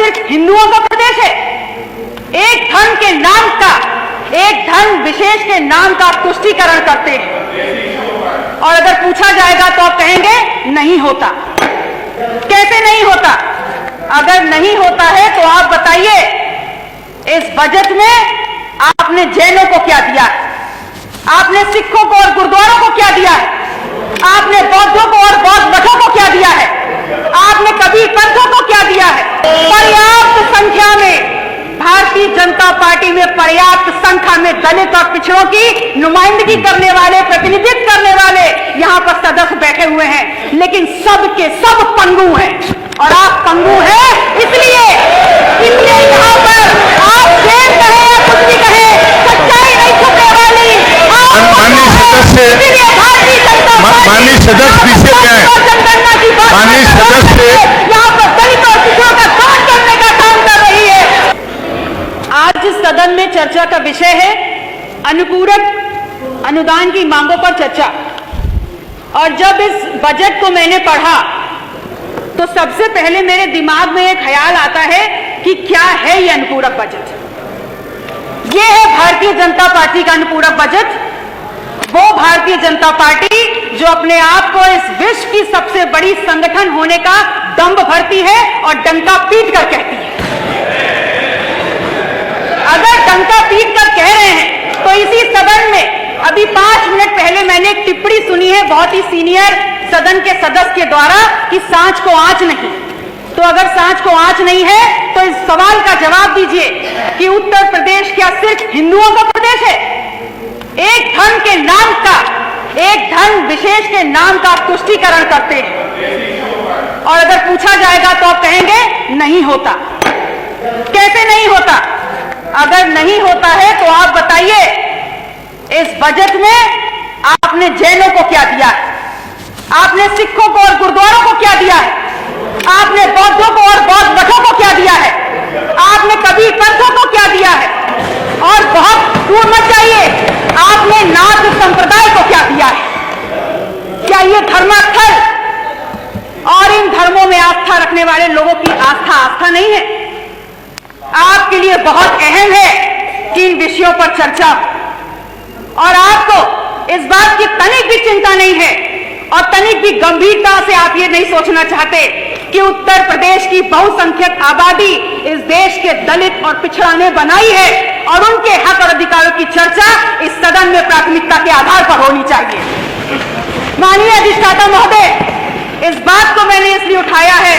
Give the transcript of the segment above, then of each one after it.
सिर्फ हिंदुओं का प्रदेश है? एक धर्म के नाम का, एक धर्म विशेष के नाम का आप तुष्टीकरण करते हैं और अगर पूछा जाएगा तो आप कहेंगे नहीं होता। कैसे नहीं होता? अगर नहीं होता है तो आप बताइए, इस बजट में आपने जैनों को क्या दिया है? आपने सिखों को और गुरुद्वारों को क्या दिया है? आपने बौद्धों को और बौद्ध मठों को क्या दिया है? आपने कबीर पंथों को क्या दिया है? पर्याप्त संख्या में भारतीय जनता पार्टी में पर्याप्त संख्या में दलित और पिछड़ों की नुमाइंदगी करने वाले, प्रतिनिधित्व करने वाले यहां पर सदस्य बैठे हुए हैं, लेकिन सब के सब पंगु हैं और आप पंगु हैं। इसलिए यहां पर आप शेर कहे या कुछ भी कहे, सच्चाई नहीं छुपने वाली। माननीय सदस्य, भारतीय जनता माननीय सदस्य विषय क्या है? माननीय सदस्य यहाँ पर दलित और पिछड़ों का काम करने का काम कर रही है। आज इस सदन में चर्चा का विषय है अनुपूरक अनुदान की मांगों पर चर्चा। और जब इस बजट को मैंने पढ़ा तो सबसे पहले मेरे दिमाग में एक ख्याल आता है कि क्या है ये अनुपूरक बजट। ये है भारतीय जनता पार्टी का अनुपूरक बजट। वो भारतीय जनता पार्टी जो अपने आप को इस विश्व की सबसे बड़ी संगठन होने का दंभ भरती है और डंका पीट कर कहती है। अगर डंका पीट कर कह रहे हैं तो इसी सदन में अभी 5 मिनट पहले मैंने एक टिप्पणी सुनी है बहुत ही सीनियर सदन के सदस्य के द्वारा कि सांच को आंच नहीं। तो अगर सांच को आंच नहीं है तो इस सवाल का जवाब दीजिए कि उत्तर प्रदेश क्या सिर्फ हिंदुओं का प्रदेश है? एक धर्म के नाम का, एक धर्म विशेष के नाम का आप तुष्टीकरण करते हैं और अगर पूछा जाएगा तो आप कहेंगे नहीं होता। कैसे नहीं होता? अगर नहीं होता है तो आप बताइए, इस बजट में आपने जैनों को क्या दिया है? आपने सिखों को और गुरुद्वारों को क्या दिया है? आपने बौद्धों को और बौद्ध मठों को क्या दिया है? आपने कबीर पंथों को क्या दिया है? और बहुत दूर मत जाइए, आपने नाथ संप्रदाय को क्या दिया है? क्या ये धर्मास्थल और इन धर्मों में आस्था रखने वाले लोगों की आस्था नहीं है? आपके लिए बहुत अहम है कि इन विषयों पर चर्चा और आपको इस बात की तनिक भी चिंता नहीं है और तनिक भी गंभीरता से आप ये नहीं सोचना चाहते कि उत्तर प्रदेश की बहुसंख्यक आबादी इस देश के दलित और पिछड़ा ने बनाई है और उनके हक और अधिकारों की चर्चा इस सदन में प्राथमिकता के आधार पर होनी चाहिए। माननीय अधिष्ठाता महोदय, इस बात को मैंने इसलिए उठाया है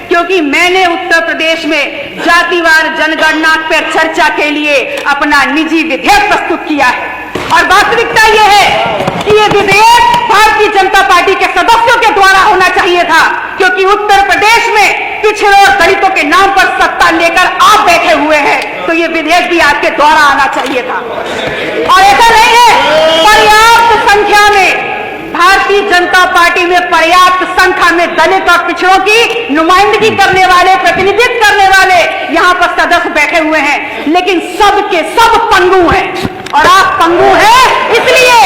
क्योंकि मैंने उत्तर प्रदेश में जातिवार जनगणना पर चर्चा के लिए अपना निजी विधेयक प्रस्तुत किया है और वास्तविकता यह है कि यह विधेयक भारतीय जनता पार्टी के सदस्यों के द्वारा होना चाहिए था, क्योंकि उत्तर प्रदेश में पिछड़े और दलितों के नाम पर सत्ता लेकर आप बैठे हुए हैं, तो यह विधेयक भी आपके द्वारा आना चाहिए था। और ऐसा नहीं है, पर्याप्त संख्या में भारतीय जनता पार्टी में पर्याप्त संख्या में दलित और पिछड़ों की नुमाइंदगी करने वाले, प्रतिनिधित्व करने वाले यहां पर सदस्य बैठे हुए हैं, लेकिन सब के सब पंगु हैं और आप पंगु हैं। इसलिए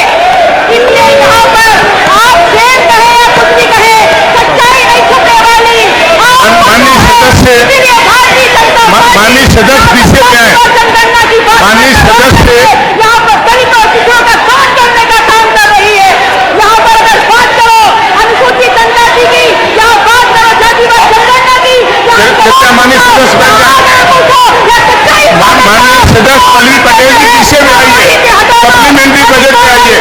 यहां पर आप शेर कहे या कुछ भी कहे, सच्चाई नहीं छुपने वाली। माननीय सदस्य, माननीय सदस्य विषय क्या है? माननीय सदस्य यहाँ पर दलित और पिछड़ों का काम करने का काम कर रही है। यहाँ पर अगर बात करो अनुसूचित जनजाति की, यहाँ बात करो जातिवाद जनगणना की, माननीय सदस्य माननीय सदस्य पल्लवी पटेल जी विषय में आइए, सप्लीमेंट्री बजट में आइए।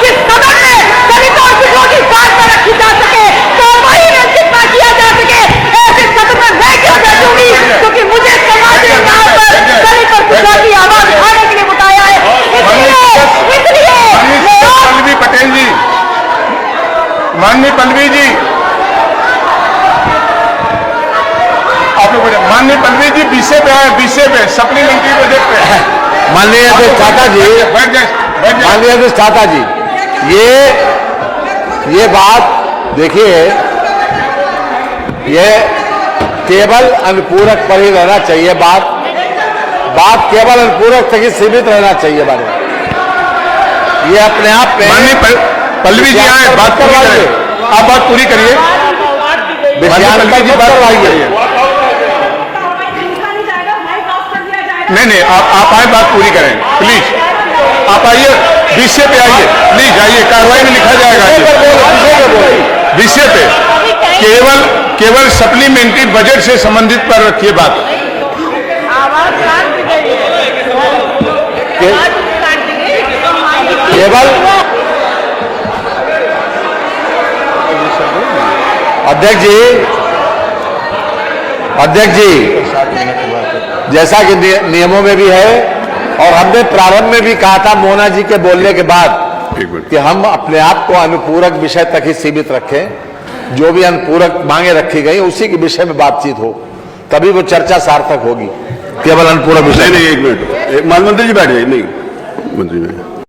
जिस सदन में दलित और पिछड़ों की बात पर रखी जा सके, तो वही जितना किया जा सके, ऐसे सदन में मैं क्यों बैठूंगी? क्योंकि मुझे समाज ने यहाँ पर दलित और पिछड़ों की आवाज उठाने के लिए बताया है। इसलिए पल्लवी पटेल जी, माननीय पल्लवी जी, आप लोग माननीय पल्लवी जी विषय पे है, विषय पे सप्लीमेंट्री बजट पे। माननीय अधिष्ठाता जी, माननीय अधिष्ठाता जी, ये बात देखिए, ये केवल अनुपूरक पर ही रहना चाहिए। बात केवल अनुपूरक तक ही सीमित रहना चाहिए। ये अपने आप में माननीय पल्लवी जी आए, बात करवाइए, आप बात पूरी करिए। विषयान पर बात करवाइए। नहीं आप आए, बात पूरी करें प्लीज। आप आइए, विषय पे आइए प्लीज, आइए, कार्रवाई में लिखा जाएगा विषय पे। केवल सप्लीमेंट्री बजट से संबंधित पर रखिए बात। केवल अध्यक्ष जी जैसा कि नियमों में भी है और हमने प्रारंभ में भी कहा था मोना जी के बोलने के बाद कि हम अपने आप को अनुपूरक विषय तक ही सीमित रखें। जो भी अनुपूरक मांगे रखी गई उसी के विषय में बातचीत हो, तभी वो चर्चा सार्थक होगी। केवल अनुपूरक विषय नहीं, एक मिनट, मान मंत्री जी बैठ जाइए। नहीं मंत्री जी